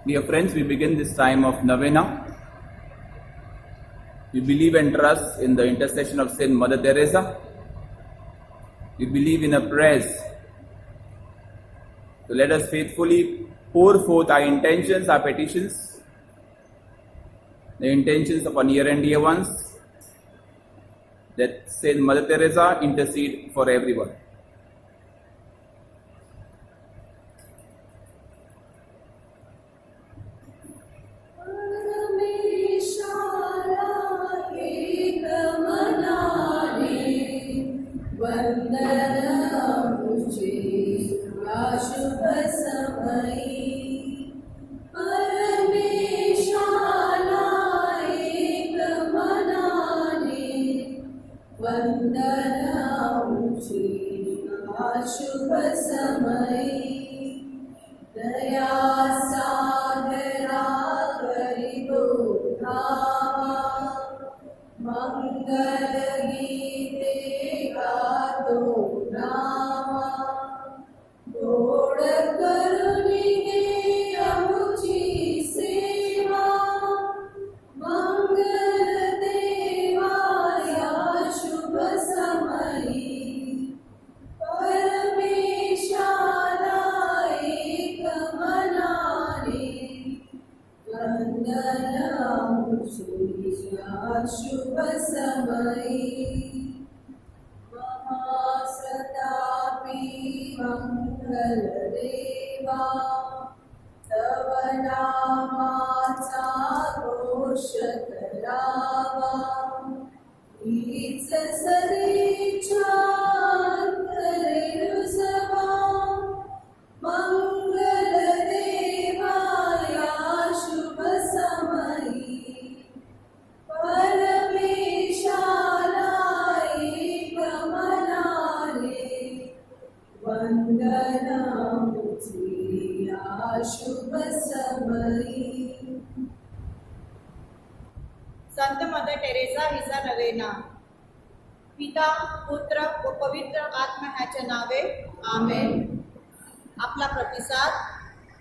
Dear friends, we begin this time of novena. We believe and trust in the intercession of Saint Mother Teresa. We believe in her prayers. So let us faithfully pour forth our intentions, our petitions, the intentions of our near and dear ones, that Saint Mother Teresa intercede for everyone. शुभ समय दया सागरा करि दो धावा मंगल गीते गातो नावा गोड करुणिगे अमुची सेवा मंगल देवाया शुभ समयी शुभ समयी महासतापी मंगल देवा तव नामाचा घोष करावा हीच सरीच्या अंतरे रुजवा मंगल देवाया शुभ समयी शुभ समयी. संत मदर टेरेसा हिचा नवेना. पिता पुत्र व पवित्र आत्मा ह्याच्या नावे आमेन. आपला प्रतिसाद.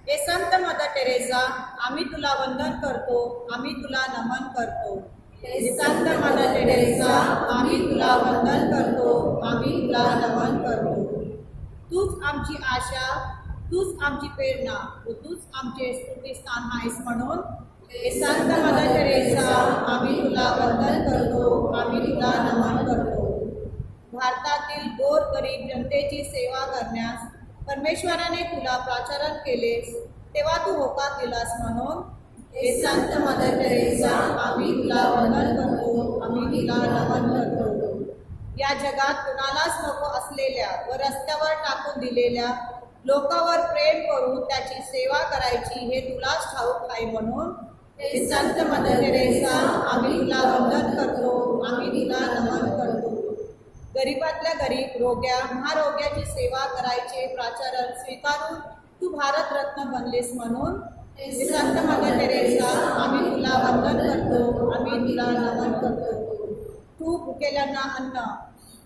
हे संत मदर टेरेसा, आम्ही तुला वंदन करतो, आम्ही तुला नमन करतो. हे संत मदर टेरेसा, आम्ही तुला वंदन करतो, आम्ही तुला नमन करतो. तूच आमची आशा, तूच आमची प्रेरणा व तूच आमचे स्तुतिस्थान आहेस म्हणून हे संत मदर टेरेसा, आम्ही तुला वंदन करतो, आम्ही तुला नमन करतो. भारतातील गोरगरीब जनतेची सेवा करण्यास परमेश्वराने तुला प्राचारण केलेस, तेव्हा तू होकार दिलास म्हणून हे संत मदर टेरेसा, आम्ही तुला वंदन करतो, आम्ही तुला नमन करतो. या जगात कुणालाच नको असलेल्या व रस्त्यावर टाकून दिलेल्या लोकांवर प्रेम करून त्याची सेवा करायची हे तुलाच ठाऊक आहे म्हणून हे संत मदर टेरेसा, आम्ही तुला वंदन करतो, आम्ही तुला नमन करतो. गरीबातल्या गरीब रोग्या महारोग्याची सेवा करायचे प्राचारण स्वीकारून तू भारतरत्न बनलेस म्हणून हे संत मदर टेरेसा, आम्ही तुला वंदन करतो, आम्ही तुला नमन करतो. तू भुकेल्यांना अन्न,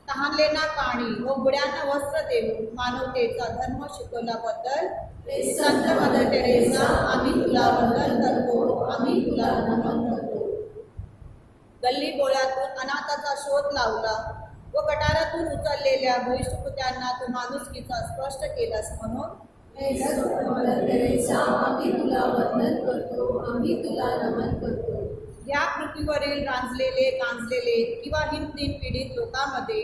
तहानलेना पाणी व बुड्यांना वस्त्र देऊन मानवतेचा धर्म शिकवल्याबद्दल हे संत मदर टेरेसा, आम्ही तुला वंदन करतो, आम्ही तुला नमन करतो. गल्ली बोळ्यातून अनाथाचा शोध लावला व गटारातून उचललेल्या बहिष्कृत्यांना तू माणुसकीचा स्पष्ट केलास म्हणून हे संत मदर टेरेसा, आम्ही तुला वंदन करतो, आम्ही तुला नमन करतो. या पृथ्वीवरील गांजलेले गांजलेले किंवा हिमतीन पीडित लोकांमध्ये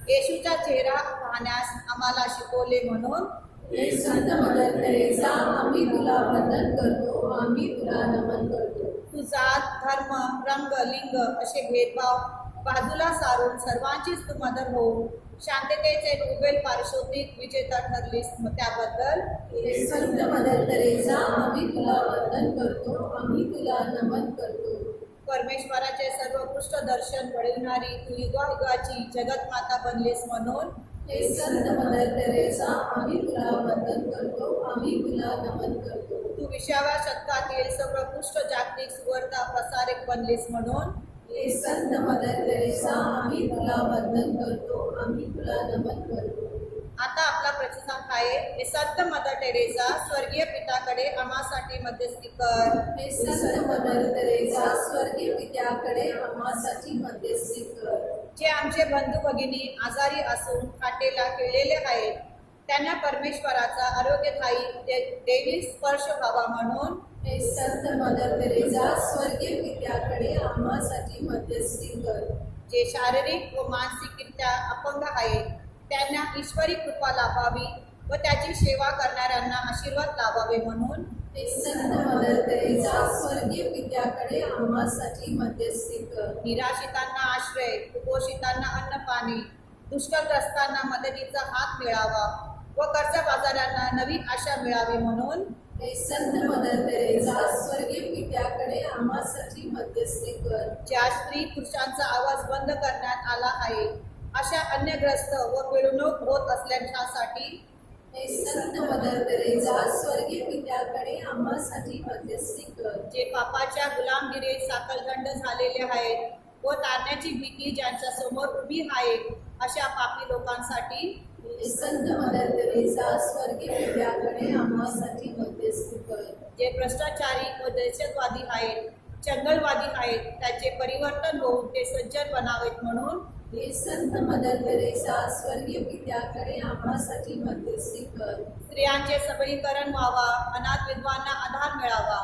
येशूचा चेहरा पाहण्यास आम्हाला शिकवले म्हणून हे संत मदर टेरेसा, आम्ही तुला वंदन करतो, आम्ही तुला नमन करतो. तू जात धर्म रंग लिंग असे भेदभाव बाजूला सारून सर्वांचीच तू मदर होऊन शांततेचे नोबेल पारितोषिक विजेता ठरलीस त्याबद्दल हे संत मदर टेरेसा, आम्ही तुला वंदन करतो, आम्ही तुला नमन करतो. परमेश्वराचे सर्वोत्कृष्ट दर्शन घडविणारी तू युगायुगाची जगतमाता बनलीस म्हणून हे संत मदर टेरेसा, आम्ही तुला वंदन करतो, आम्ही तुला नमन करतो. तू 20व्या शतकातील सर्वोत्कृष्ट जागतिक सुवार्ता प्रसारक बनलीस म्हणून हे संत मदर टेरेसा, आम्ही तुला वंदन करतो, आम्ही तुला नमन करतो. आता आपला प्रतिसाद आहे हे संत मदर टेरेसा स्वर्गीय पिताकडे आम्हासाठी मध्यस्थी कर. हे संत मदर तेरेसा स्वर्गीय पित्याकडे आम्हासाठी मध्यस्थी कर. जे आमचे बंधू भगिनी आजारी असून खाटेला खिळलेले आहेत त्यांना परमेश्वराचा आरोग्यदायी देवी स्पर्श व्हावा म्हणून हे संत मदर तेरेसा स्वर्गीय पित्याकडे आम्हासाठी मध्यस्थी कर. जे शारीरिक व मानसिकरित्या अपंग आहेत त्यांना ईश्वरी कृपा लाभावी व त्याची सेवा करणाऱ्यांना आशीर्वाद लाभावे म्हणून हे संत मदर तेरेसा स्वर्गीय पित्याकडे आम्हासाठी मध्यस्थी कर. निराशितांना आश्रय, कुपोषितांना अन्न पाणी, दुष्काळग्रस्तांना मदतीचा हात मिळावा व कर्जबाजाऱ्यांना नवी आशा मिळावी म्हणून हे संत मदर तेरेसा स्वर्गीय पित्याकडे आम्हासाठी मध्यस्थी कर. ज्या स्त्री पुरुषांचा आवाज बंद करण्यात आला आहे अशा अन्यग्रस्त व पिळवणूक होत असलेल्यांसाठी हे संत मदर तेरेसा स्वर्गीय पित्याकडे आम्हासाठी मध्यस्थी कर. जे पापाच्या गुलामगिरीत साकलगंड झालेले आहेत व तारण्याची भीती ज्यांच्या समोर उभी आहे अशा पापी लोकांसाठी हे संत मदर तेरेसा स्वर्गीय पित्याकडे आम्हासाठी मध्यस्थी कर. जे भ्रष्टाचारी व दहशतवादी आहेत, चंगलवादी आहेत त्यांचे परिवर्तन होऊन ते सज्जन बनावेत म्हणून हे संत मदर तेरेसा स्वर्गीय पित्याकडे आम्हासाठी मध्यस्थी कर. स्त्रियांचे सबलीकरण व्हावा, अनाथ विधवांना आधार मिळावा,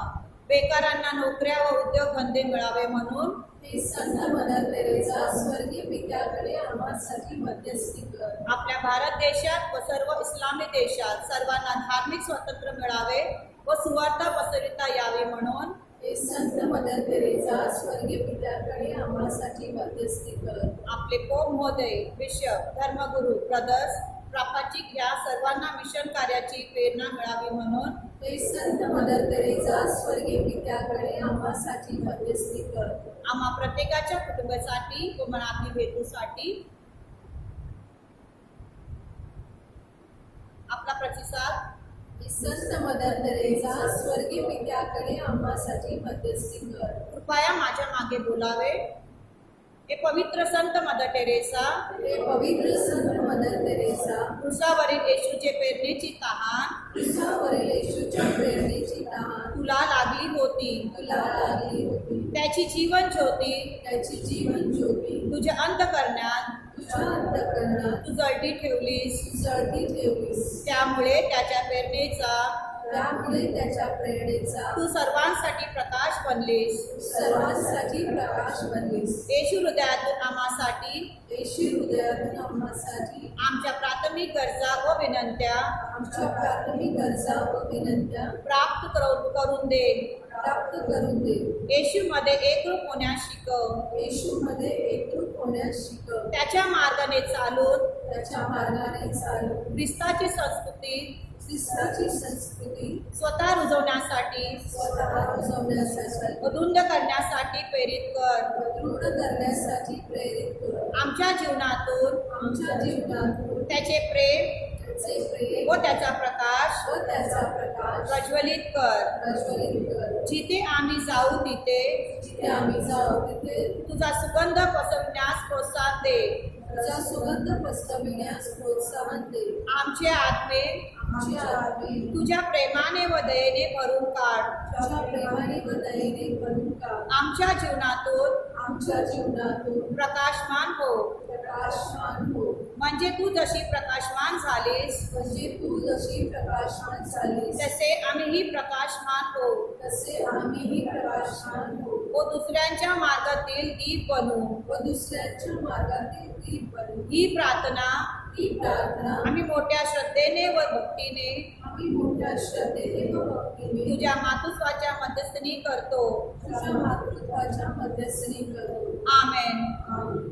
बेकारांना नोकऱ्या व उद्योगधंदे मिळावे म्हणून हे संत मदर तेरेसा स्वर्गीय पित्याकडे आम्हासाठी मध्यस्थी कर. आपल्या भारत देशात व सर्व इस्लामी देशात सर्वांना धार्मिक स्वातंत्र्य मिळावे व सुवार्ता पसरविता यावी म्हणून हे संत मदर तेरेसा स्वर्गीय पित्याकडे आम्हासाठी मध्यस्थी कर. आपले पोप महोदय, बिशप, धर्मगुरू, ब्रदर्स, प्रापंचिक या सर्वांना मिशन कार्याची प्रेरणा मिळावी म्हणून हे संत मदर तेरेसा स्वर्गीय पित्याकडे आम्हासाठी मध्यस्थी कर. आम्हा प्रत्येकाच्या कुटुंबासाठी व मनातील हेतूसाठी आपला प्रतिसाद. हे संत मदर तेरेसा स्वर्गीय पित्याकडे आम्हासाठी मध्यस्थी कर. कृपया माझ्या मागे बोलावे. हे पवित्र संत मदर टेरेसा, हे पवित्र संत मदर तेरेसा क्रुसावरील येशूचे प्रेरणेची तहान क्रूसावरील येशूच्या प्रेरणेची तहान तुला लागली होती. तुला लागली होती. त्याची जीवन ज्योती त्याची जीवन ज्योती तुझ्या अंतःकरणात तुझ्या अंतःकरणात तू जळती ठेवलीस. जळती ठेवलीस. त्यामुळे त्याच्या प्रेरणेचा त्यामुळे त्याच्या प्रेरणेचा तू सर्वांसाठी प्रकाश बनलीस. सर्वांसाठी प्रकाश बनलीस. येशू हृदयातून आम्हासाठी येशू हृदयातून आम्हासाठी आमच्या प्राथमिक गरजा व विनंत्या आमच्या प्राथमिक गरजा व विनंत्या प्राप्त करून दे. प्राप्त करून दे. येशूमध्ये एकरूप होण्यास शिकव. येशूमध्ये एकरूप होण्यास शिकव. त्याच्या मार्गाने चालून त्याच्या मार्गाने चालू ख्रिस्ताची संस्कृती ख्रिस्ताची संस्कृती स्वतः रुजवण्यासाठी स्वतः रुजवण्यासाठी व धुंद करण्यासाठी प्रेरित कर. दृढ करण्यासाठी प्रेरित कर. आमच्या जीवनातून आमच्या जीवनातून त्याचे प्रेम त्याचे प्रेम व त्याचा प्रकाश व त्याचा प्रकाश प्रज्वलित कर. प्रज्वलित कर. जिथे आम्ही जाऊ तिथे जिथे आम्ही जाऊ तिथे तुझा सुगंध पसरविण्यास प्रोत्साहन दे. तुझा सुगंध पसरविण्यास प्रोत्साहन दे. आमचे आत्मे आमच्या आत्मे तुझ्या प्रेमाने व दयेने भरून काढ. तुझ्या प्रेमाने व दयेने भरून काढ. आमच्या जीवनातून आमच्या जीवनातून प्रकाशमान हो. प्रकाशमान हो. म्हणजे तू जशी प्रकाशमान झालीस म्हणजे तू जशी प्रकाशमान झालीस तसे आम्हीही प्रकाशमान हो तसे आम्हीही प्रकाशमान हो व दुसऱ्यांच्या मार्गातील दीप बनू. व दुसऱ्यांच्या मार्गातील दीप बनू. ही प्रार्थना ही प्रार्थना आम्ही मोठ्या श्रद्धेने व भक्तीने आम्ही मोठ्या श्रद्धेने व भक्तीने तुझ्या मातुत्वाच्या मध्यस्थी करतो. तुझ्या मातृत्वाच्या मध्यस्थी करू. आमेन. आमेन.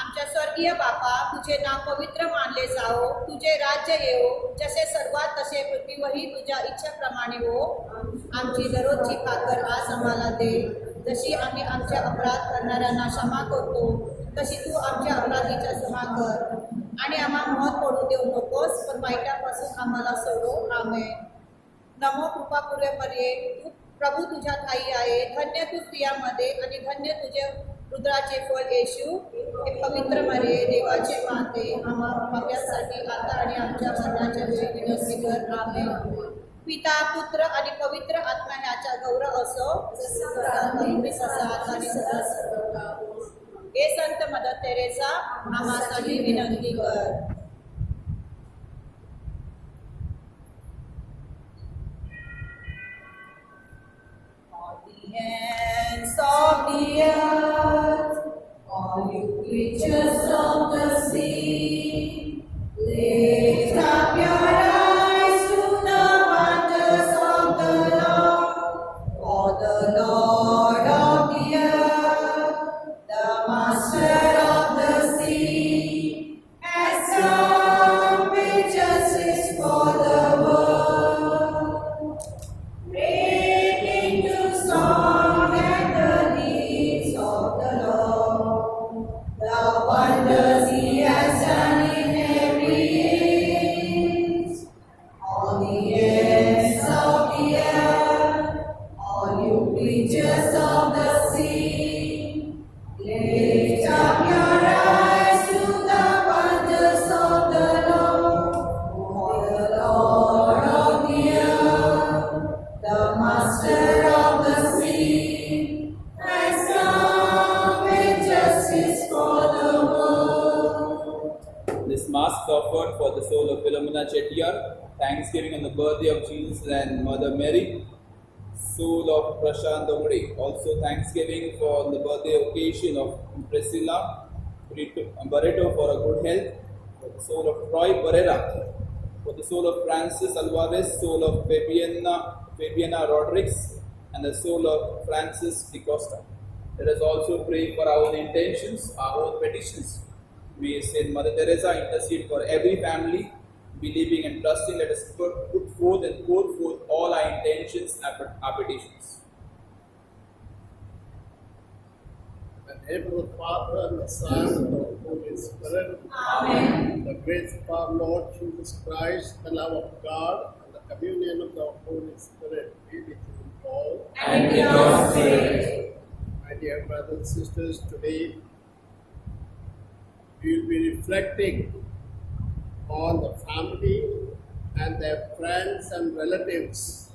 आमच्या स्वर्गीय बापा, तुझे नाव पवित्र मानले जाओ, तुझे राज्य येवो, जसे स्वर्गात तसे पृथ्वीवरही तुझ्या इच्छेप्रमाणे हो. आमची दररोजची भाकर आज आम्हाला दे. जशी आम्ही आमच्या अपराध करणाऱ्यांना क्षमा करतो तशी तू आमच्या अपराधीच्या क्षमा कर. आणि आम्हाला मोहात पडू देऊ नकोस, पण वाईटापासून आम्हाला सोडव. आमेन. नमो कृपापूर्व पर्ये, तू प्रभू तुझ्या ठाई आहे. धन्य तू स्त्रियांमध्ये आणि धन्य तुझे रुद्राचे फळ येशू, हे पवित्र मरिये देवाचे माते, आम्हा पाप्यांसाठी आता आणि आमच्या मरणाच्या वेळी विनंती कर. आमेन. पिता, पुत्र आणि पवित्र आत्मा ह्याचा गौरव असो. तसा आता आणि सदा सर्वकाळ. हे संत मदर तेरेसा, आम्हासाठी विनंती कर. Hands of the earth, All you creatures of the sea, lift up your eyes to the wonders of the Lord. For the Lord of the earth, the Master of the sea, has come with justice for the world. Break into song at the deeds of the Lord, the wonders He has done in every age. All the ends of the earth, all you creatures of the sea, lift up your eyes to the wonders of the Lord. For the Lord of the earth, the Master of the sea, has come with justice for the world. This Mass is offered for the soul of Philomena Chettiar, thanksgiving on the birthday of Jesus and Mother Mary, soul of Prashant Dongre, also thanksgiving for the birthday occasion of Priscilla Barreto for a good health, for the soul of Troy Barrera, for the soul of Francis Alvarez, soul of Fabiana Rodriguez, and the soul of Francis De Costa. Let us also pray for our own intentions, our own petitions. May Saint Mother Teresa intercede for every family, believing and trusting. Let us put forth and pour forth all our intentions and our petitions. In the name of the Father, and the Son, and the Holy Spirit. Amen. The grace of our Lord Jesus Christ, the love of God, and the communion of the Holy Spirit be with you all. And with your spirit. My dear brothers and sisters, today we will be reflecting on the family and their friends and relatives.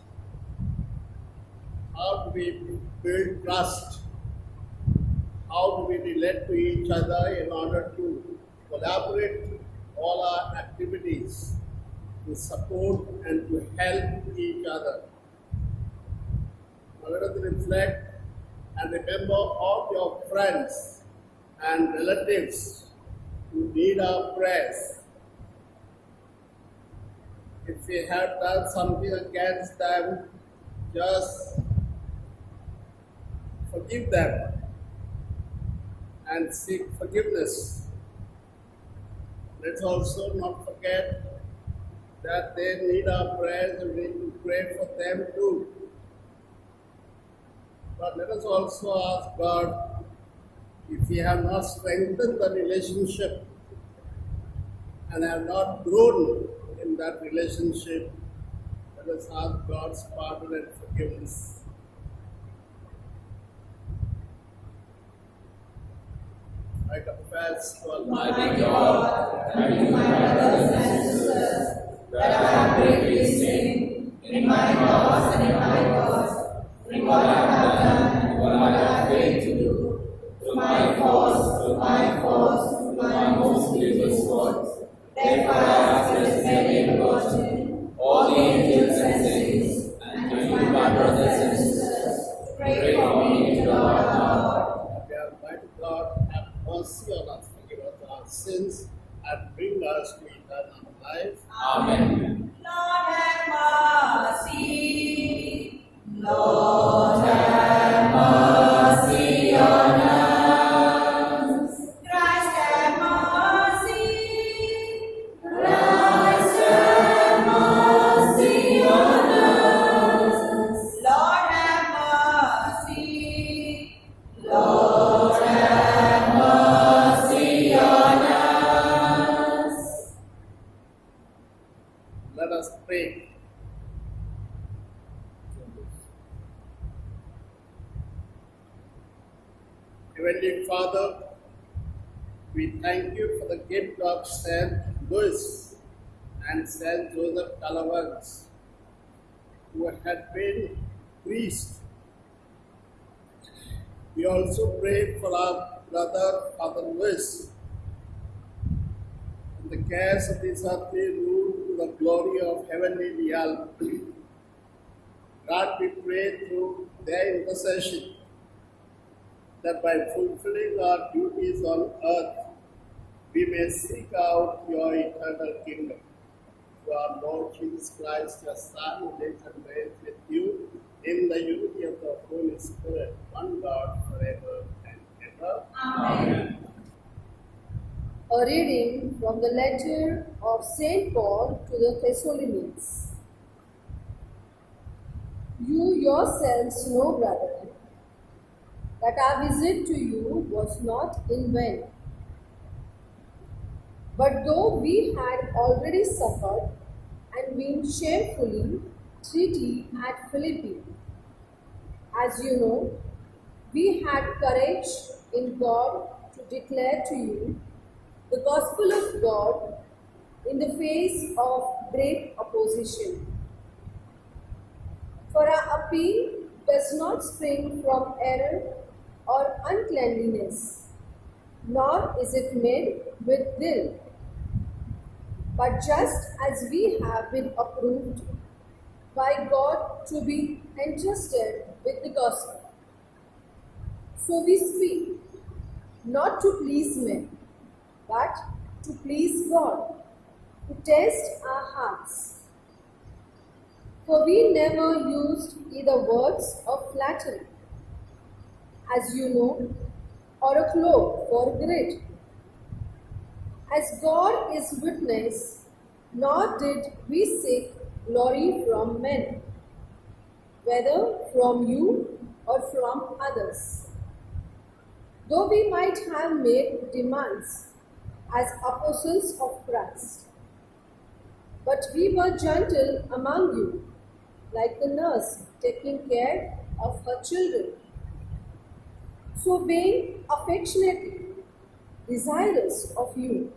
How do we build trust? How do we relate to each other in order to collaborate all our activities to support and to help each other? Now let us reflect and remember all your friends and relatives who need our prayers. If we have done something against them, just forgive them and seek forgiveness. Let's also not forget that they need our prayers and we need to pray for them too. But let us also ask God, if we have not strengthened the relationship and have not grown in that relationship, let us ask God's pardon and forgiveness. I confess to Almighty God, and to my brothers and sisters, that I have greatly sinned in my thoughts and in my words, in what I have done and what I have failed to do, through my faults, through my most grievous faults. Therefore I ask this Mary Virgin, all the angels and saints, and to you, my brothers and sisters, pray for me to Lord our God. May Almighty God have mercy on us, forgive us our sins, and bring us to eternal life. Amen. Lord have mercy. Lord have mercy on us. Christ have mercy. Christ have mercy on us. Lord have mercy. Lord have mercy on us. Let us pray. Heavenly Father, we thank you for the gift of Saint Louis and Saint Joseph Calavans, who had been priests. We also pray for our brother, Father Louis, in the cares of this earthly rule to the glory of heavenly reality. God, we pray through their intercession that by fulfilling our duties on earth, we may seek out your eternal kingdom. Through our Lord Jesus Christ, your Son, who lives and reigns with you in the unity of the Holy Spirit, one God, forever and ever. Amen. A reading from the letter of St. Paul to the Thessalonians. You yourselves know, brethren, that our visit to you was not in vain. But though we had already suffered and been shamefully treated at Philippi, as you know, we had courage in God to declare to you the gospel of God in the face of great opposition. For our appeal does not spring from error or uncleanliness, nor is it made with guilt, but just as we have been approved by God to be entrusted with the gospel. So we speak, not to please men, but to please God, to test our hearts. For we never used either words of flattery, as you know, or a cloak for grit. As God is witness, nor did we seek glory from men, whether from you or from others. Though we might have made demands as apostles of Christ, but we were gentle among you, like the nurse taking care of her children. So being affectionately desirous of you,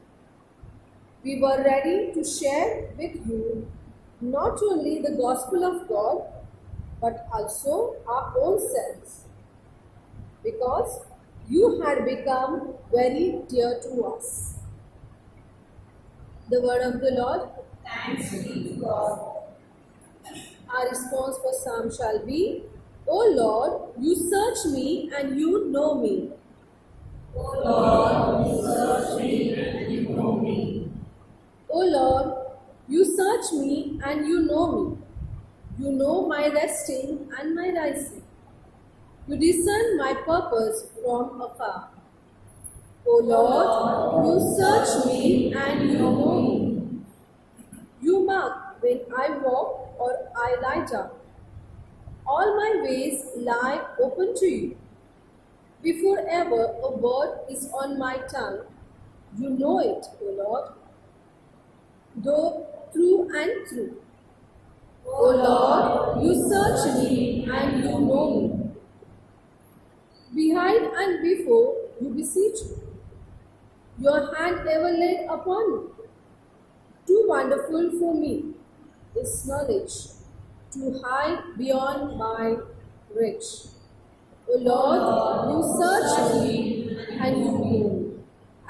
we were ready to share with you not only the gospel of God, but also our own selves, because you had become very dear to us. The word of the Lord. Thanks be to God. Our response for Psalm shall be, O Lord, you search me and you know me. O Lord, you search me and you know me. O Lord, you search me and you know me. You know my resting and my rising. You discern my purpose from afar. O Lord, you search me and you know me. You mark when I walk or I lie down. All my ways lie open to you. Before ever a word is on my tongue, you know it, O Lord, though through and through. O Lord, you search me and you know me. Behind and before you beseech me. Your hand ever laid upon me. Too wonderful for me is knowledge, too high beyond my reach. O Lord, you search me and you know me.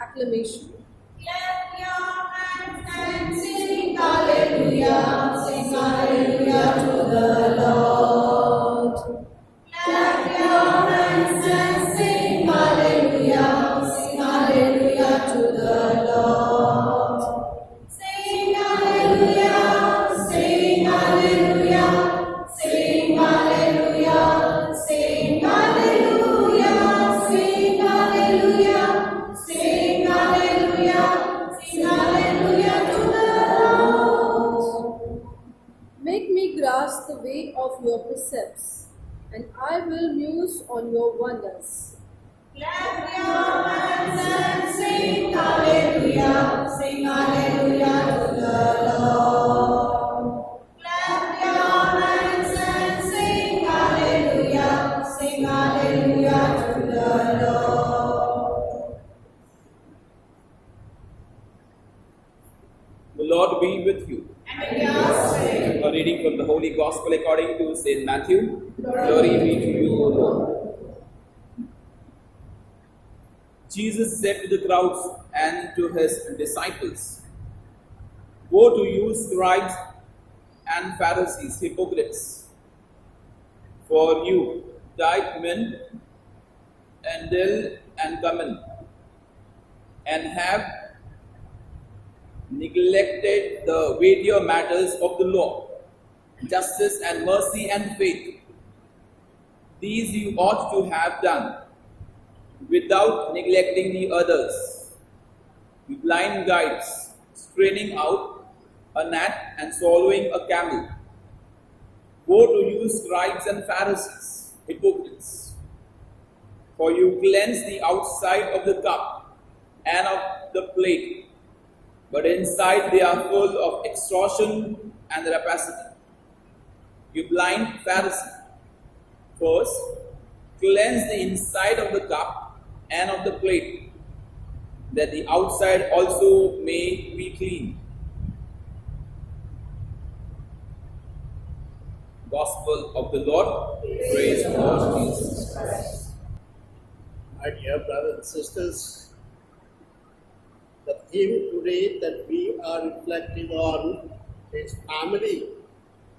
Acclamation. Clap your hands and sing hallelujah, sing hallelujah to the Lord. Clap your hands and sing hallelujah to the Lord. Sing hallelujah, sing hallelujah, sing hallelujah, sing hallelujah, sing hallelujah, sing hallelujah, sing hallelujah to the Lord. Make me grasp the way of your precepts, and I will muse on your wonders. Clap your hands and sing hallelujah to the Lord. Clap your hands and sing hallelujah to the Lord. Lord be with you. And with your spirit. A reading from the Holy Gospel according to St. Matthew. Glory be to you, O Lord. Jesus said to the crowds and to his disciples, "Woe to you, scribes and Pharisees, hypocrites! For you tithe mint and dill and cumin, and have neglected the weightier matters of the law, justice and mercy and faith. These you ought to have done, without neglecting the others. You blind guides, straining out a gnat and swallowing a camel. Woe to you, scribes and Pharisees, hypocrites! For you cleanse the outside of the cup and of the plate, but inside they are full of extortion and rapacity. You blind Pharisee! First, cleanse the inside of the cup and of the plate, that the outside also may be clean." Gospel of the Lord. Praise the Lord Jesus Christ. My dear brothers and sisters, the theme today that we are reflecting on is family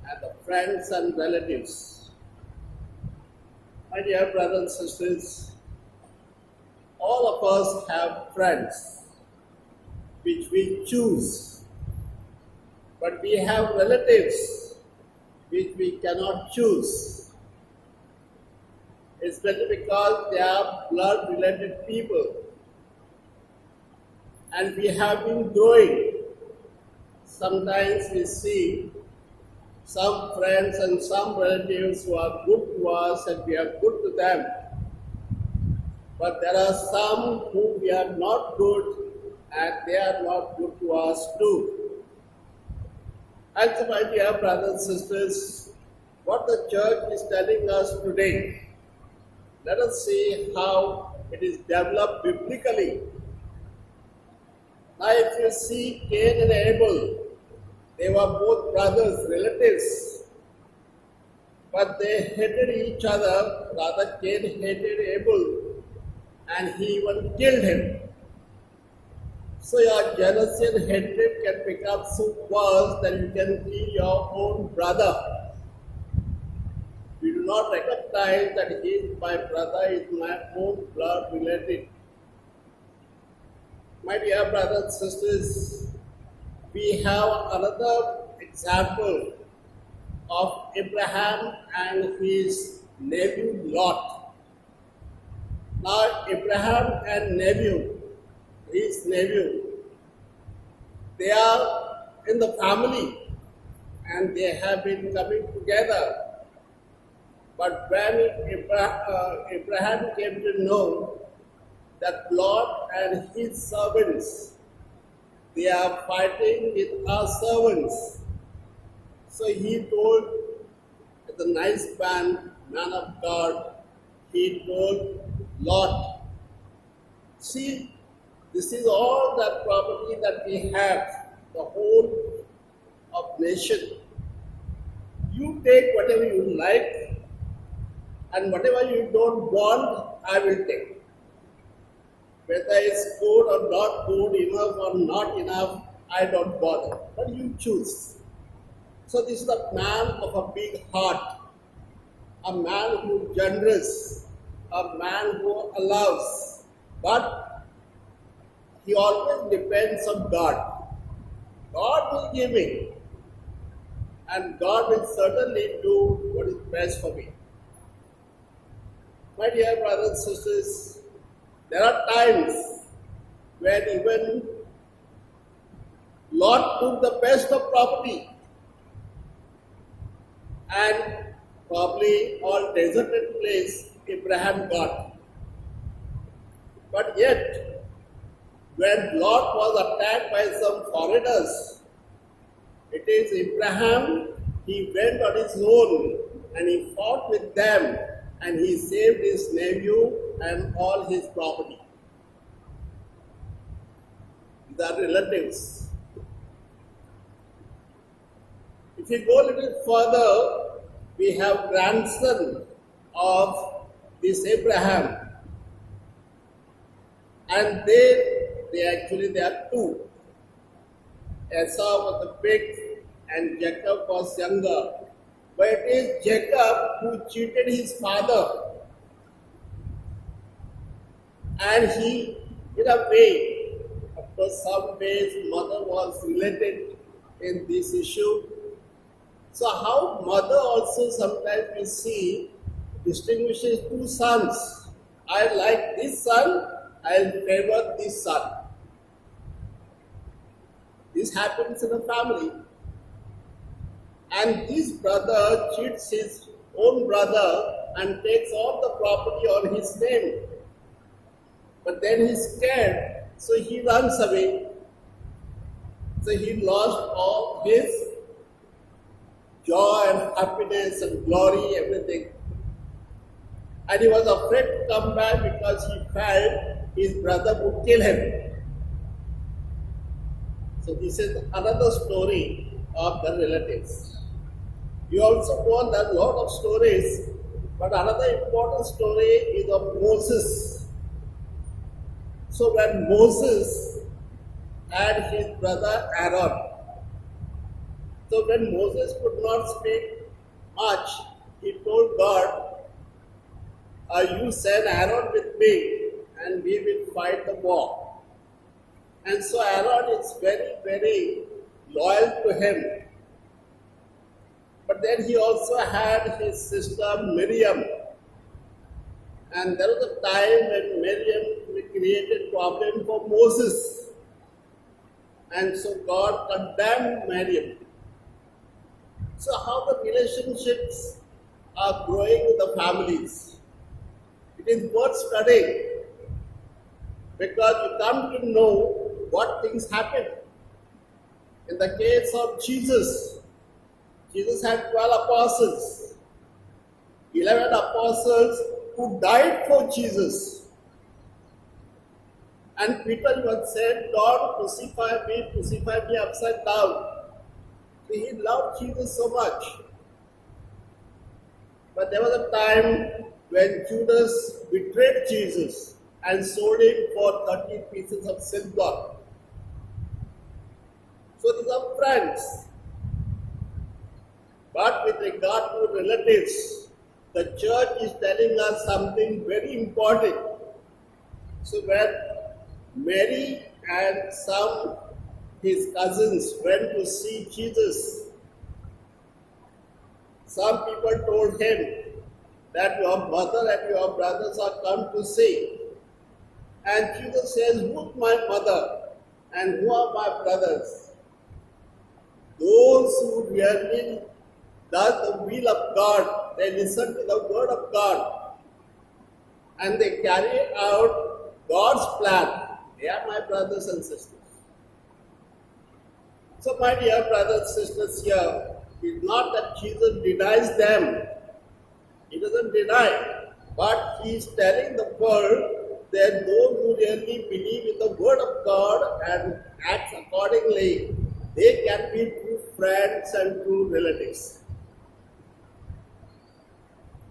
and the friends and relatives. My dear brothers and sisters, all of us have friends which we choose, but we have relatives which we cannot choose. Especially because they are blood related people. And we have been growing. Sometimes we see some friends and some relatives who are good to us and we are good to them. But there are some who we are not good and they are not good to us too. And so, my dear brothers and sisters, what the church is telling us today, let us see how it is developed biblically. Now, if you see Cain and Abel, they were both brothers, relatives, but they hated each other. Rather, Cain hated Abel and he even killed him. So your jealousy and hatred can become so worse that you can kill your own brother. We do not recognize that he is my brother, he is my own blood related. My dear brothers and sisters, we have another example of Abraham and his nephew Lot. Now, Abraham and his nephew, they are in the family and they have been coming together. But when Abraham came to know that Lot and his servants, they are fighting with our servants, so he told the nice man of God, he told Lot, "See, this is all that property that we have, the whole of nation. You take whatever you like, and whatever you don't want, I will take. Whether it's good or not good, enough or not enough, I don't bother. But you choose." So this is a man of a big heart, a man who is generous, a man who allows, but he always depends on God. God will give me, and God will certainly do what is best for me. My dear brothers and sisters, there are times when even Lot took the best of property and probably all deserted place Abraham got. But yet, when Lot was attacked by some foreigners, it is Abraham, he went on his own and he fought with them and he saved his nephew and all his property. These are relatives. If you go a little further, we have grandson of this Abraham, and they are two. Esau was the big and Jacob was younger. But it is Jacob who cheated his father. And he, in a way, of course, some ways mother was related in this issue. So how mother also sometimes we see distinguishes two sons. I like this son, I'll favor this son. This happens in a family. And this brother cheats his own brother and takes all the property on his name. But then he's scared, so he runs away. So he lost all his joy and happiness and glory, everything. And he was afraid to come back because he felt his brother would kill him. So this is another story of the relatives. You also go on a lot of stories, but another important story is of Moses. So when Moses had his brother Aaron, so when Moses could not speak much, he told God, you send Aaron with me and we will fight the war. And so Aaron is very, very loyal to him. But then he also had his sister Miriam. And there was a time when Miriam created problem for Moses. And so God condemned Miriam. So how the relationships are growing in the families. It is worth studying because you come to know what things happen. In the case of Jesus, Jesus had 12 apostles, 11 apostles who died for Jesus. And Peter once said, Lord, crucify me upside down. He loved Jesus so much. But there was a time when Judas betrayed Jesus and sold him for 30 pieces of silver. So these are friends. But with regard to relatives, the church is telling us something very important. So when Mary and some his cousins went to see Jesus, some people told him that your mother and your brothers are come to see. And Jesus says, who is my mother and who are my brothers? Those who really does the will of God, they listen to the word of God and they carry out God's plan. They are my brothers and sisters. So my dear brothers and sisters here, it's not that Jesus denies them. He doesn't deny, but he is telling the world that those who really believe in the word of God and act accordingly, they can be true friends and true relatives.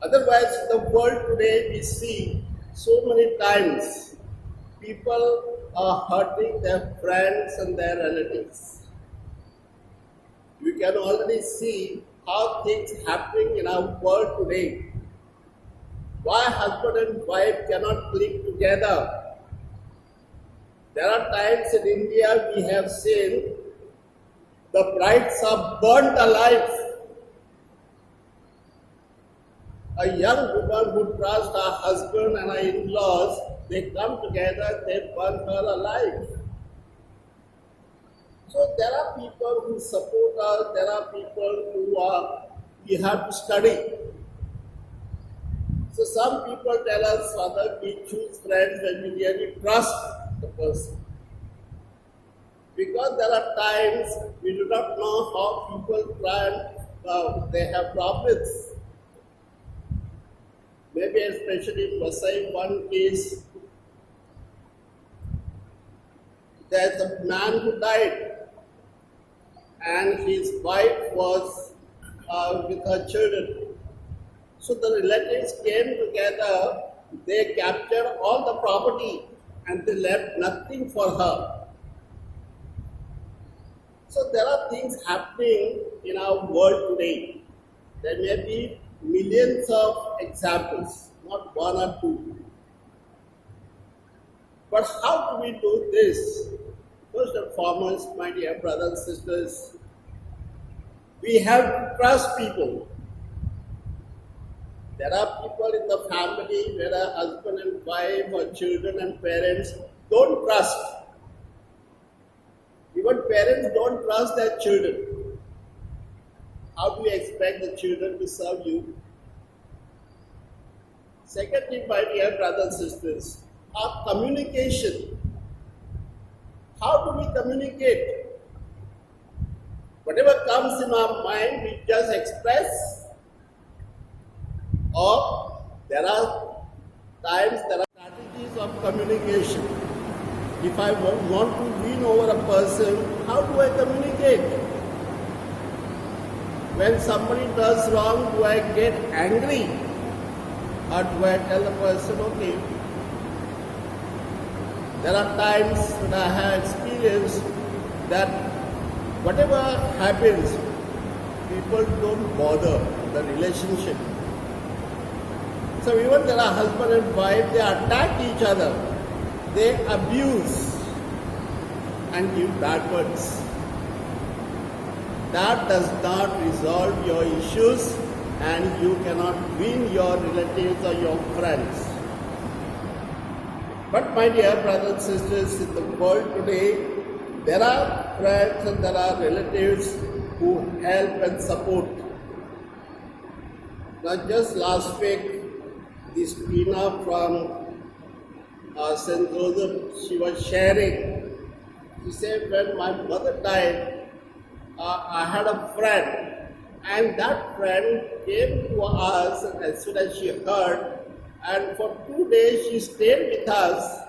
Otherwise, in the world today, we see so many times people are hurting their friends and their relatives. You can already see how things happening in our world today. Why husband and wife cannot live together? There are times in India we have seen the brides are burnt alive. A young woman who trusts her husband and her in-laws, they come together, they burn her alive. So there are people who support us, there are people we have to study. So some people tell us, Father, we choose friends when we really trust the person. Because there are times we do not know how people try and they have problems. Maybe especially in Vasai, one case, there's a man who died and his wife was with her children. So the relatives came together, they captured all the property and they left nothing for her. So there are things happening in our world today. There may be millions of examples, not one or two. But how do we do this? First and foremost, my dear brothers and sisters, we have to trust people. There are people in the family where a husband and wife or children and parents don't trust. Even parents don't trust their children. How do you expect the children to serve you? Secondly, my dear brothers and sisters, our communication. How do we communicate? Whatever comes in our mind, we just express, or there are strategies of communication. If I want to win over a person, how do I communicate? When somebody does wrong, do I get angry? Or do I tell the person, okay? There are times when I have experienced that whatever happens, people don't bother the relationship. So even there are husband and wife, they attack each other. They abuse and give bad words. That does not resolve your issues and you cannot win your relatives or your friends. But my dear brothers and sisters, in the world today, there are friends and there are relatives who help and support. Now just last week, this Tina from St. Joseph, she was sharing. She said, when my mother died, I had a friend, and that friend came to us as soon as she heard, and for 2 days she stayed with us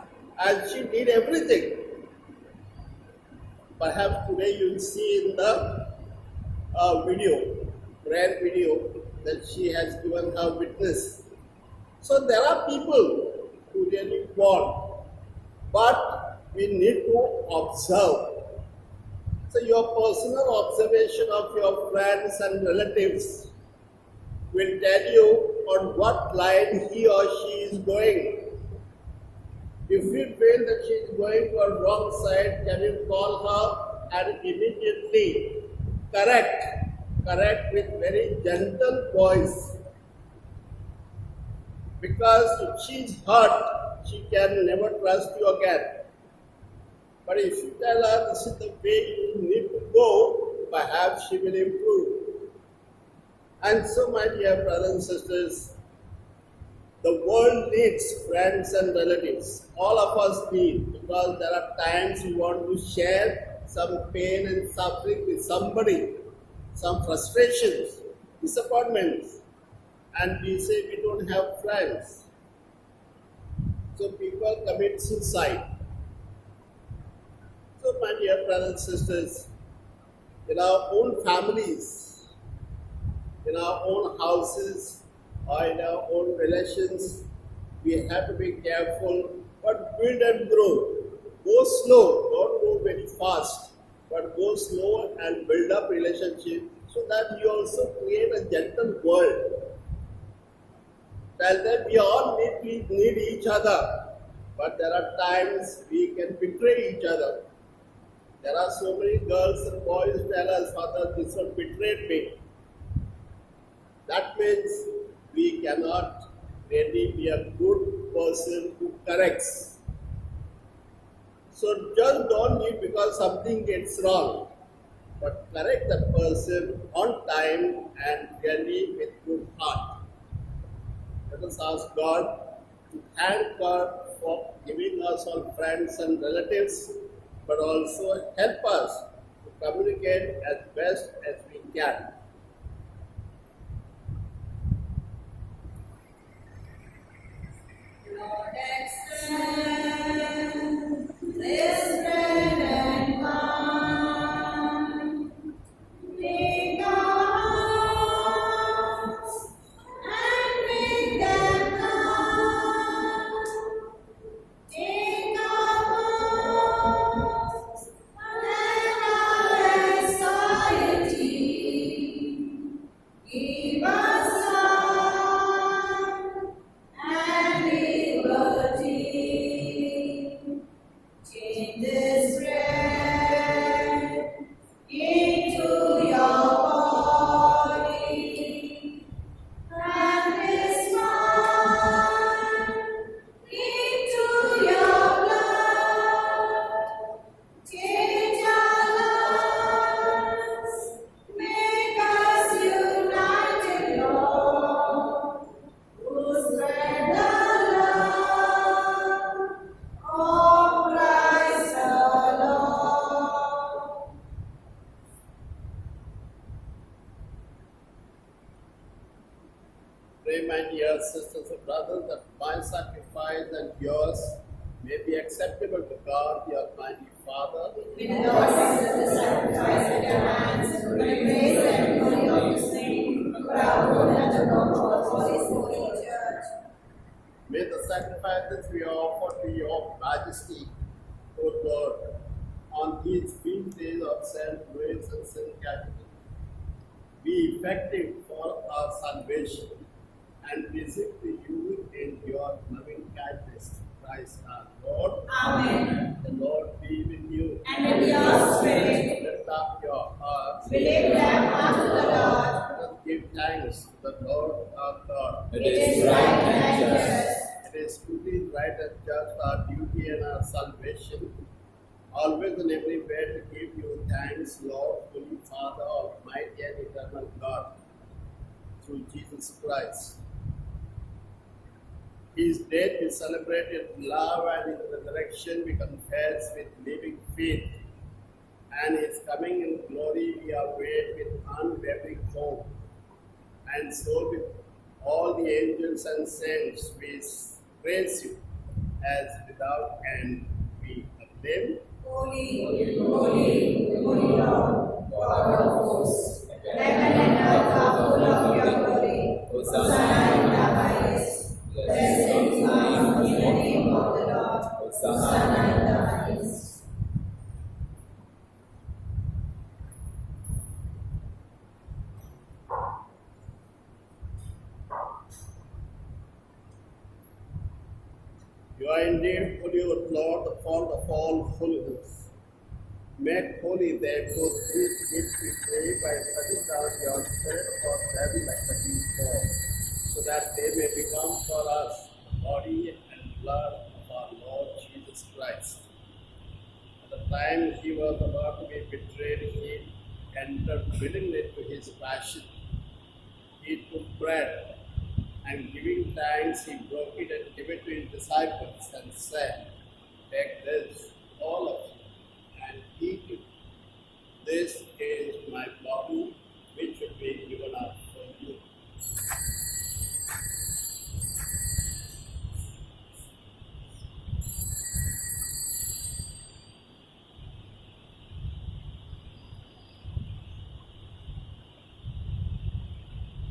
and she did everything. Perhaps today you will see in the prayer video, that she has given her witness. So there are people who really want, but we need to observe. So your personal observation of your friends and relatives will tell you on what line he or she is going. If you feel that she is going to a wrong side, can you call her and immediately correct with very gentle voice. Because if she is hurt, she can never trust you again. But if you tell her this is the way you need to go, perhaps she will improve. And so, my dear brothers and sisters, the world needs friends and relatives. All of us need, because there are times we want to share some pain and suffering with somebody, some frustrations, disappointments, and we say we don't have friends. So people commit suicide. So, my dear brothers and sisters, in our own families, in our own houses, or in our own relations, we have to be careful, but build and grow. Go slow, don't go very fast, but go slow and build up relationship so that you also create a gentle world. Tell them we all need each other, but there are times we can betray each other. There are so many girls and boys who tell us, Father, this one betrayed me. That means we cannot really be a good person who corrects. So just don't leave because something gets wrong, but correct the person on time and really with good heart. Let us ask God to thank God for giving us all friends and relatives, but also help us to communicate as best as we can. Lord, extend this bread and wine. Take our Beloved sisters and brothers, that my sacrifice and yours may be acceptable to God, your mighty Father. May the Lord accept the sacrifice at your hands, for the praise and glory of His name, for our good and the Lord of His holy church. May the sacrifices we offer to your majesty, O Lord, on these feast days of St. Louis and St. Catherine, be effective for our salvation and visit to you in your loving kindness. Christ our Lord. Amen. The Lord be with you. And with your spirit, Lift up your hearts. we lift them unto the Lord. Let us give thanks to the Lord our God. It is right and just. It is truly right and just our duty and our salvation, always and everywhere to give you thanks, Lord, Holy Father, Almighty and Eternal God, through Jesus Christ. His death we celebrate in love, and His resurrection we confess with living faith, and His coming in glory we await with unwavering hope. And so with all the angels and saints we praise you, as without end we acclaim. Holy, holy, holy Lord, God of hosts, heaven and earth are full of your glory. Hosanna in the highest. Blessings are in the name of the Lord. Hosanna in the highest. You are indeed holy, O Lord, the fount of all holiness. Make holy, therefore, these gifts we pray by sending down your Spirit upon them like the dew, so that they may become for us the body and blood of our Lord Jesus Christ. At the time he was about to be betrayed, he entered willingly to his passion. He took bread, and giving thanks, he broke it and gave it to his disciples and said, "Take this, all of you, and eat it. This is my body, which will be given up for you."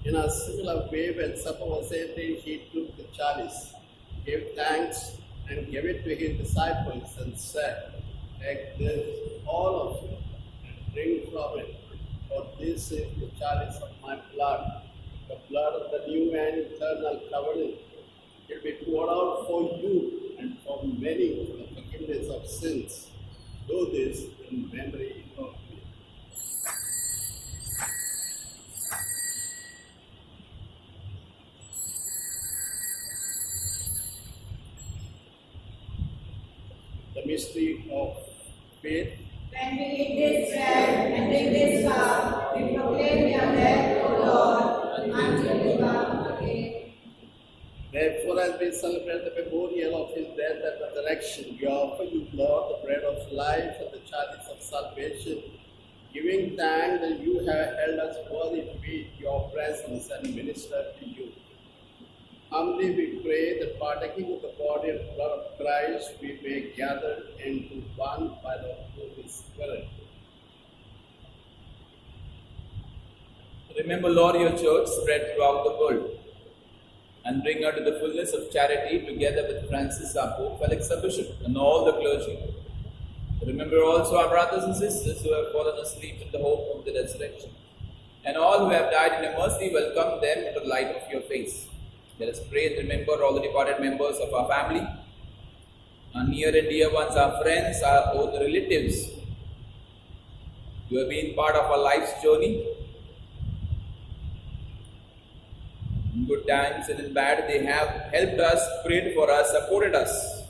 In a similar way, when supper was ended, he took the chalice, gave thanks, and gave it to his disciples, and said, "Take this, all of you, and drink from it, for this is the chalice of my blood, the blood of the new and eternal covenant. It will be poured out for you and for many for the forgiveness of sins. Do this in memory of me." The mystery of faith. When we eat this bread and drink this cup, we proclaim your death, O Lord, until you come again. Therefore, as we celebrate the memorial of his death and resurrection, we offer you, Lord, the bread of life and the chalice of salvation, giving thanks that you have held us worthy to be in your presence and minister to you. Humbly we pray that partaking of the body and blood of Christ, we may gather into one by the Holy Spirit. Remember, Lord, your church spread throughout the world, and bring her to the fullness of charity together with Francis our Pope, Felix our Bishop, and all the clergy. Remember also our brothers and sisters who have fallen asleep in the hope of the resurrection, and all who have died in your mercy, welcome them into the light of your face. Let us pray and remember all the departed members of our family, our near and dear ones, our friends, our old relatives, who have been part of our life's journey. In good times and in bad, they have helped us, prayed for us, supported us.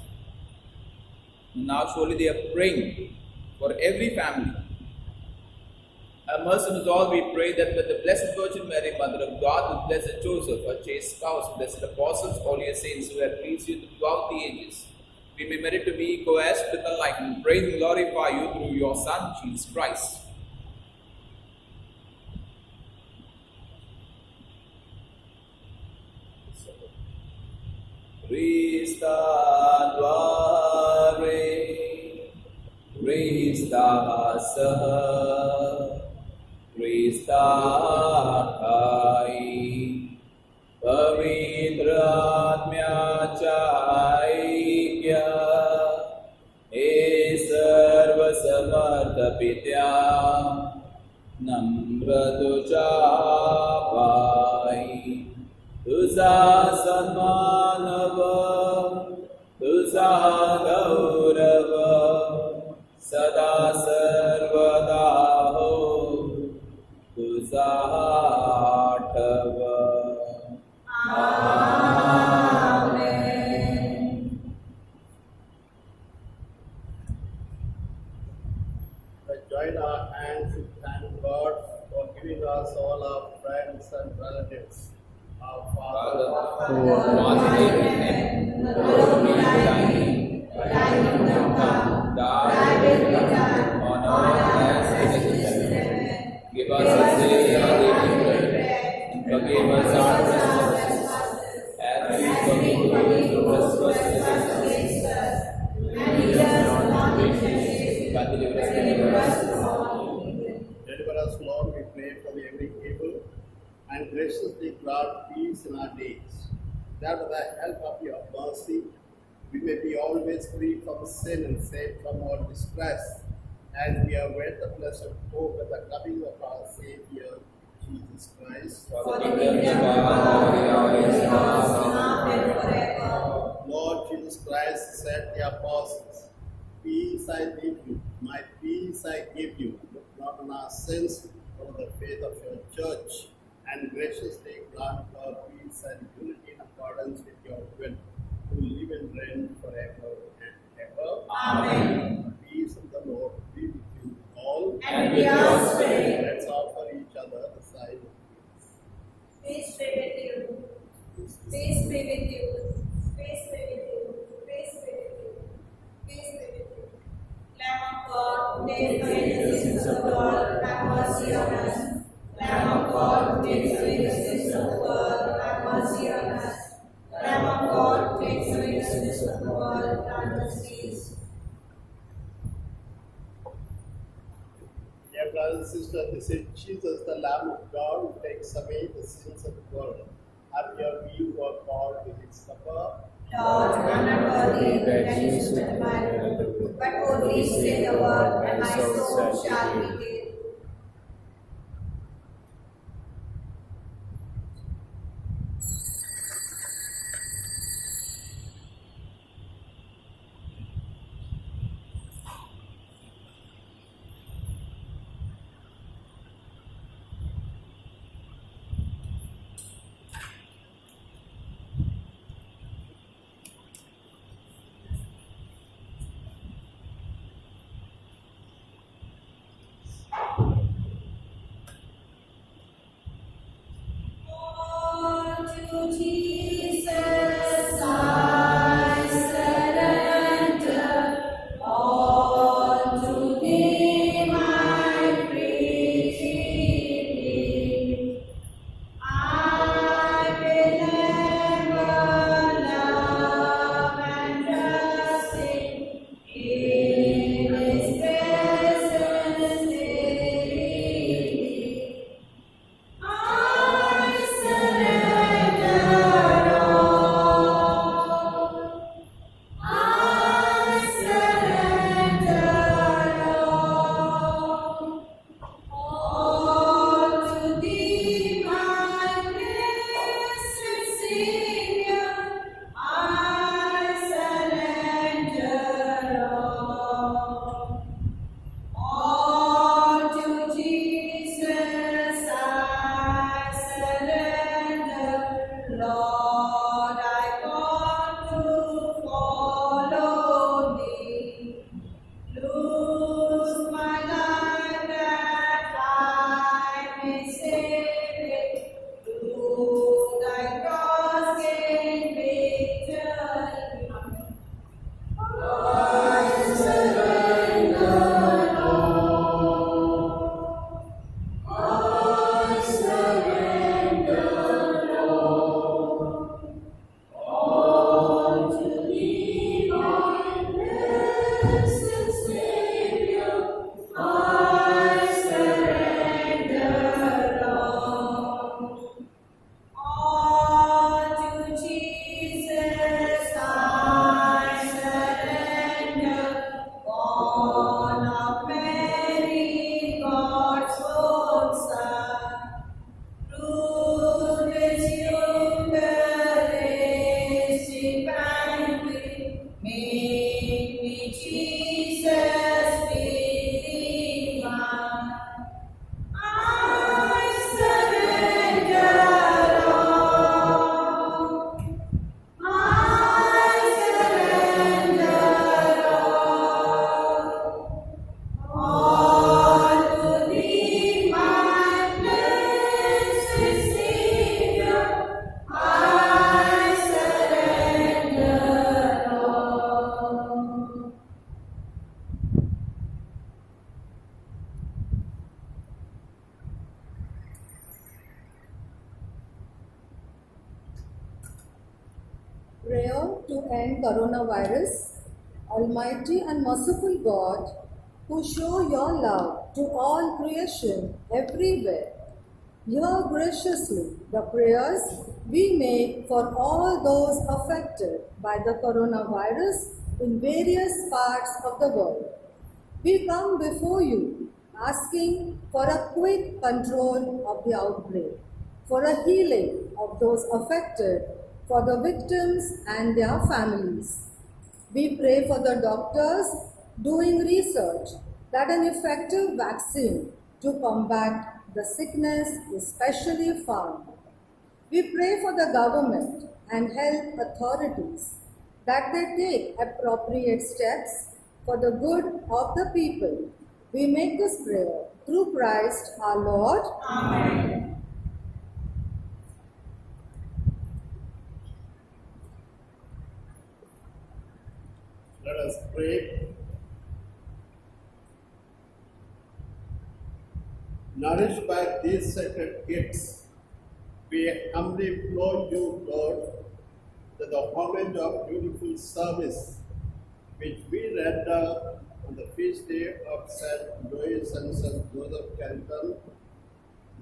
And now surely they are praying for every family. Have mercy on us all, we pray, that with the Blessed Virgin Mary, Mother of God, with Blessed Joseph, her chaste spouse, blessed apostles, all your saints who have pleased you throughout the ages, we may merit to be co-heirs with the light and praise and glorify you through your Son, Jesus Christ. Krista Dware, Krista Saha, Krista Khai, Pavitra Atmya Chaikya, हे सर्व समर्थ पित्या नम्र तुझा पायी तुझा सन्मानव तुझा गौरव सदा सर्वदा हो तुझा आठव Let's join our hands and thank God for giving us all our friends and relatives. Our Father, who art in heaven, hallowed be thy name. Thy kingdom come, thy will be done on earth as it is in heaven. Give us this day our daily bread, and forgive us our trespasses, as we forgive those who trespass against us. And lead us not into temptation, but deliver us from all evil. deliver us, Lord, we pray from every evil, and graciously grant peace in our days, that with the help of your mercy, we may be always free from sin and safe from all distress, as we await the blessed hope and the coming of our Savior, Jesus Christ. For the kingdom, the power, and the glory is yours, now and forever. Lord Jesus Christ said to the apostles, peace I leave you, my peace I give you, look not on our sins, but on the faith of your church, and graciously grant our peace and unity in accordance with your will, who live and reign forever and ever. Amen. Peace of the Lord be with you all. And with your spirit. Let's offer each other the sign of peace. Peace be with you. Peace be with you. Peace be with you. Peace be with you. Peace be with you. Lamb of God, take away the sins of the world, have mercy on us. Lamb of God, take away the sins of the world, have mercy on us. Lamb of God, take away the sins of the world, grant us peace. Dear brothers and sisters, this is Jesus, the Lamb of God, who takes away the sins of the world. Happy are we who are called to his supper. Lord, I am not worthy that you should command me, but only say the word, and my soul shall be healed. To Jesus I surrender, all to Thee my free gift. I will ever love and trust in His presence daily. I surrender. All to Jesus I surrender. Born of Mary, God's own Son. Through this Eucharistic banquet, make me Jesus with divine. I surrender all. I surrender all. All to thee, my blessed Savior. I surrender all. Prayer to end coronavirus. Almighty and merciful God, who show your love to all creation everywhere, hear graciously the prayers we make for all those affected by the coronavirus in various parts of the world. We come before you asking for a quick control of the outbreak, for a healing of those affected, for the victims and their families. We pray for the doctors doing research that an effective vaccine to combat the sickness is specially found. We pray for the government and health authorities that they take appropriate steps for the good of the people. We make this prayer through Christ our Lord. Amen. Let us pray. Nourished by these sacred gifts, we humbly implore you, Lord, that the homage of beautiful service which we render on the feast day of St. Louis and St. Joseph Canton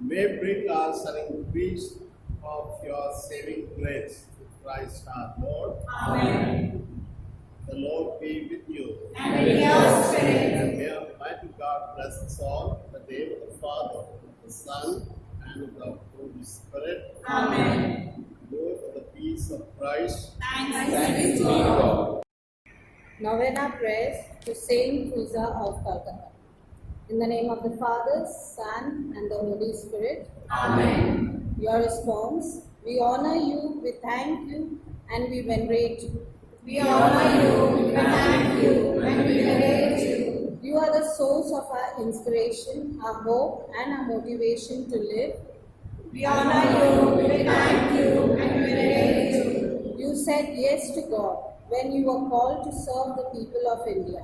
may bring us an increase of your saving grace through Christ our Lord. Amen. The Lord be with you. And with your spirit. And may Almighty God bless us all in the name of the Father, the Son, and of the Holy Spirit. Amen. Go for the peace of Christ. Thanks be to God. Novena prayers to Saint Teresa of Calcutta. In the name of the Father, Son, and the Holy Spirit. Amen. Your response: we honor you, we thank you, and we venerate you. We honor you, we thank you, and we venerate you. You are the source of our inspiration, our hope, and our motivation to live. We honor you, we thank you, and we venerate you. You said yes to God when you were called to serve the people of India.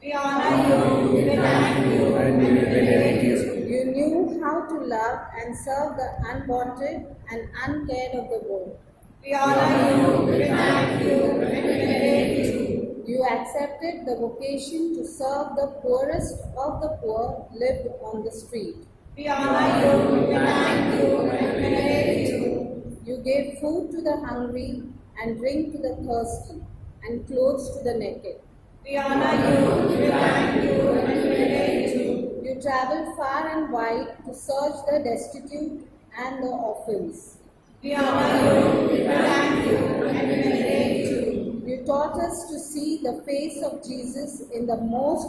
We honor you, we thank you, and we venerate you. You knew how to love and serve the unwanted and uncared of the world. We honor you, we thank you, and we venerate you. You accepted the vocation to serve the poorest of the poor lived on the street. We honor you, we thank you, and we venerate you. You gave food to the hungry and drink to the thirsty and clothes to the naked. We honor you, we thank you, and we venerate you. You traveled far and wide to search the destitute and the orphans. We honor you, we thank you, and we venerate you. You taught us to see the face of Jesus in the most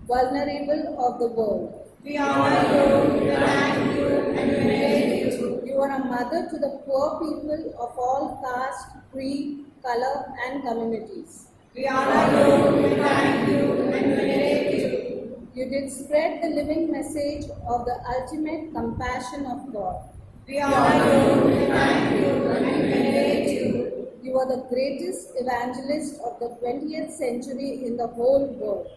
vulnerable of the world. We honor you, we thank you, and we venerate you. You are a mother to the poor people of all caste, creed, color, and communities. We honor you, we thank you, and we venerate you. You did spread the living message of the ultimate compassion of God. We honor you, we thank you, and we venerate you. You are the greatest evangelist of the 20th century in the whole world.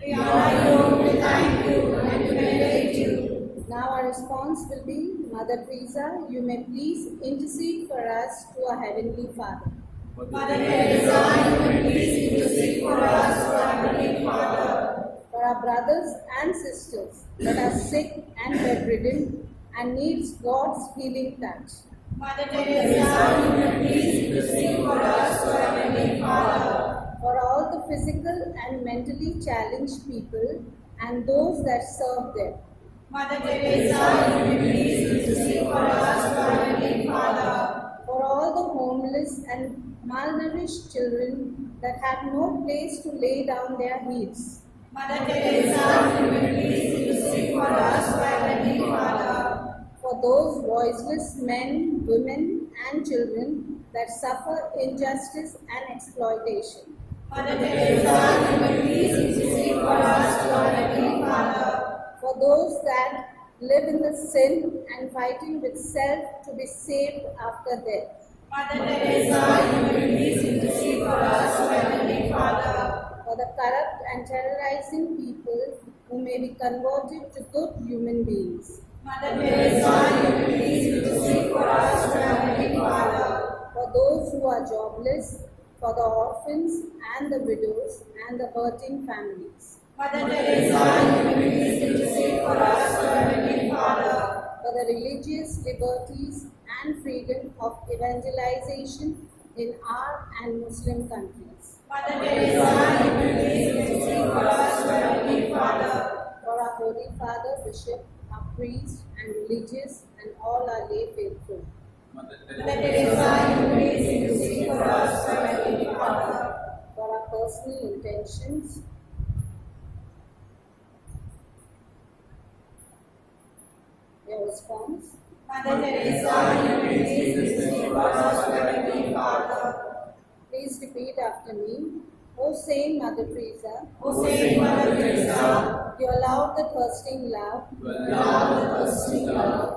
We honor you, we thank you, and we venerate you. Now our response will be, Mother Teresa, you may please intercede for us to our Heavenly Father. Mother Teresa, you may please intercede for us, O Heavenly Father. For our brothers and sisters that are sick and bedridden and needs God's healing touch. Mother Teresa, you may please intercede for us, O Heavenly Father. For all the physical and mentally challenged people and those that serve them. Mother Teresa, you may please intercede for us, O Heavenly Father. For all the homeless and malnourished children that have no place to lay down their heads. Mother Teresa, you may please intercede for us, O Heavenly Father. For those voiceless men, women, and children that suffer injustice and exploitation. Mother Teresa, you may please intercede for us, O Heavenly Father. For those that live in the sin and fighting with self to be saved after death. Mother Teresa, you may please intercede for us, O Heavenly Father. For the corrupt and terrorizing people who may be converted to good human beings. Mother Teresa, you may please intercede for us, O Heavenly Father. For those who are jobless, for the orphans and the widows and the hurting families. Mother Teresa, you may please intercede for us, O Heavenly Father. For the religious liberties and freedom of evangelization in our and Muslim countries. Mother Teresa, you may please intercede for us, O Heavenly Father. For our Holy Father, Bishop, our priests and religious and all our lay faithful. Mother Mother Teresa, you may please intercede for us, O Heavenly Father. For our personal intentions. Your response. Mother Teresa, you may please intercede for us, O Heavenly Father. Please repeat after me. O Saint Mother Teresa, O Saint Mother Teresa, you allowed the thirsting love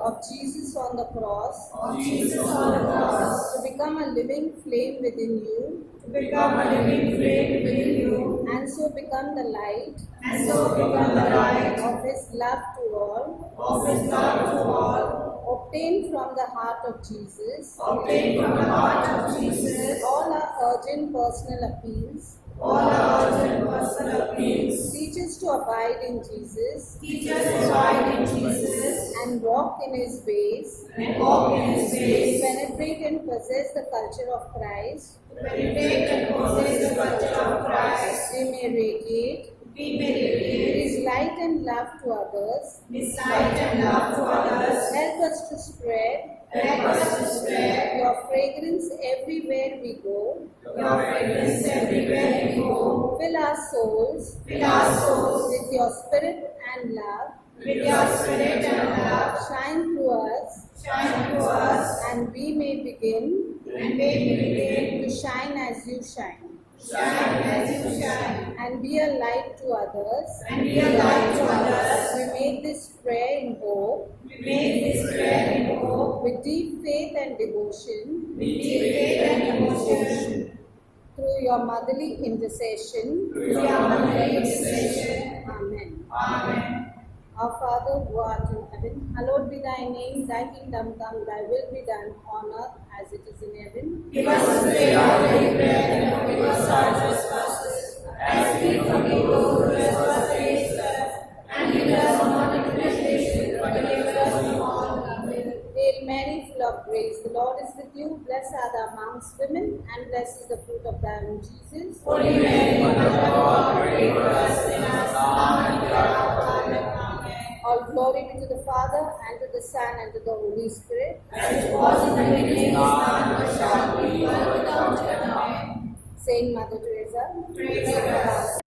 of Jesus on the cross of Jesus on the cross, to become a living flame within you, to become a living flame within you, and so become the light and so become the light of His love to all, of His love to all, obtained from the heart of Jesus obtained from the heart of Jesus, all our urgent personal appeals. all our urgent personal appeals. Teach us to abide in Jesus Teach us to abide in Jesus and walk in His ways, and walk in His ways, penetrate and possess the culture of Christ. penetrate and possess the culture of Christ. We may radiate We may radiate His light and love to others. His light and love to others. Help us to spread Help us to spread your fragrance everywhere we go. your fragrance everywhere we go. Fill our souls Fill our souls with your spirit and love. with your spirit and love. Shine through us, Shine through us, and we may begin and may we begin to shine as you shine, shine as you shine, and be a light to others. and be a light to others. We make this prayer in hope, We make this prayer in hope, with deep faith and devotion, with deep faith and devotion, through your motherly intercession. through your motherly intercession. Amen. Amen. Our Father who art in heaven, hallowed be thy name, thy kingdom come, thy will be done on earth as it is in heaven. Give us this day our daily bread, and forgive us our trespasses, as we forgive those who trespass against us. And lead us not into temptation, but deliver us from all evil. Hail Mary, full of grace, the Lord is with you. Blessed are thou amongst women, and blessed is the fruit of thy womb, Jesus. Holy Mary, Mother of God, pray for us sinners, now and at the hour of our death. Amen. All glory be to the Father, and to the Son, and to the Holy Spirit. As it was in the beginning, is now, and ever shall be, world without end. Amen. Saint Mother Teresa, Pray for us.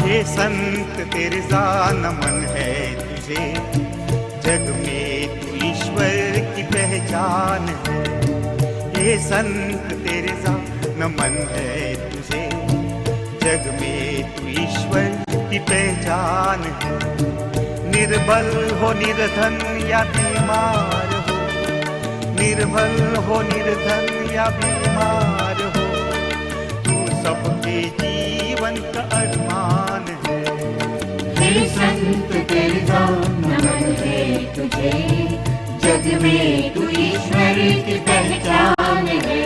Hey Sant Teresa नमन है तुझे, जग में तू ईश्वर की पहचान है। हे संत Teresa नमन है तुझे, जग में तू ईश्वर की पहचान है। निर्बल हो निर्धन या बीमार हो, निर्बल हो निर्धन या बीमार हो, तू सबके जीवन का अरमान है। हे संत तेरेसा नमन है तुझे, जग में तू ईश्वर की पहचान है।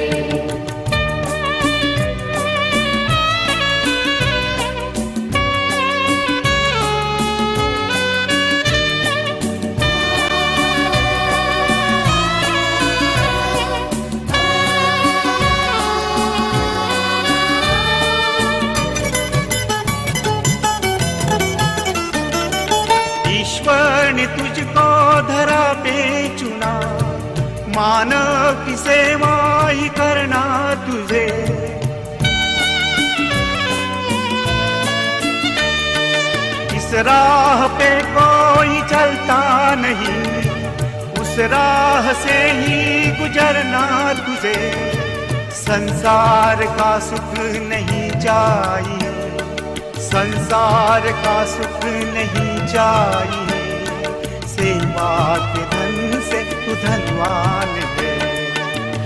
ईश्वर ने तुझको धरा पे चुना, मानव की सेवा ही करना तुझे। इस राह पे कोई चलता नहीं, उस राह से ही गुजरना तुझे। संसार का सुख नहीं चाहिए, संसार का सुख नहीं चाहिए, सेवा के धन से तू धनवान है।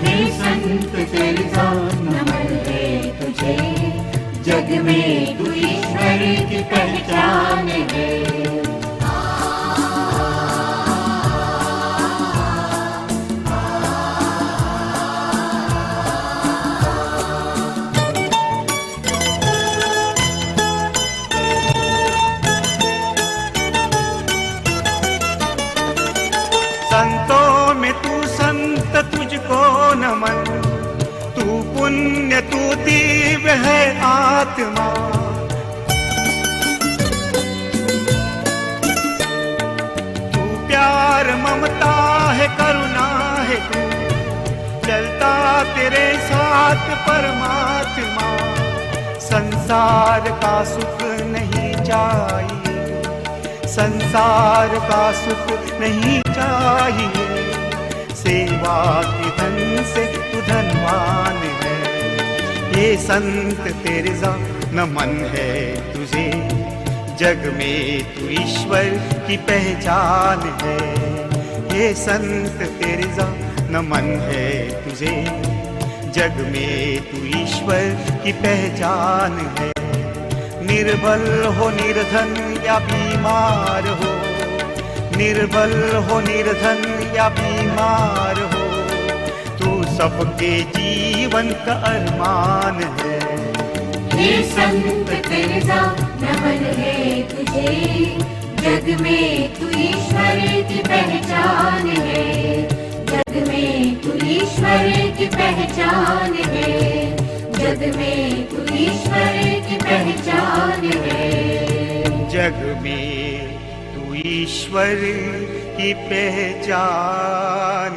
हे संत तेरेसा नमन है तुझे, जग में तू ईश्वर की पहचान है। संतों में तू संत तुझको नमन, तू पुण्य तू दिव्य है आत्मा। तू प्यार ममता है करुणा है तू, चलता तेरे साथ परमात्मा। संसार का सुख नहीं चाहिए, संसार का सुख नहीं चाहिए, सेवा के धन से तू धनवान है। ये संत तेरेसा नमन है तुझे, जग में तू ईश्वर की पहचान है। ये संत तेरेसा नमन है तुझे, जग में तू ईश्वर की पहचान है। निर्बल हो निर्धन या बीमार हो, निर्बल हो निर्धन या बीमार हो, तू सबके जीवन का अरमान है। हे संत तेरेसा नमन है तुझे, जग में तू ईश्वर की पहचान है। जग में तू ईश्वर की पहचान है, जग में तू ईश्वर की पहचान है। जग में तू ईश्वर की पहचान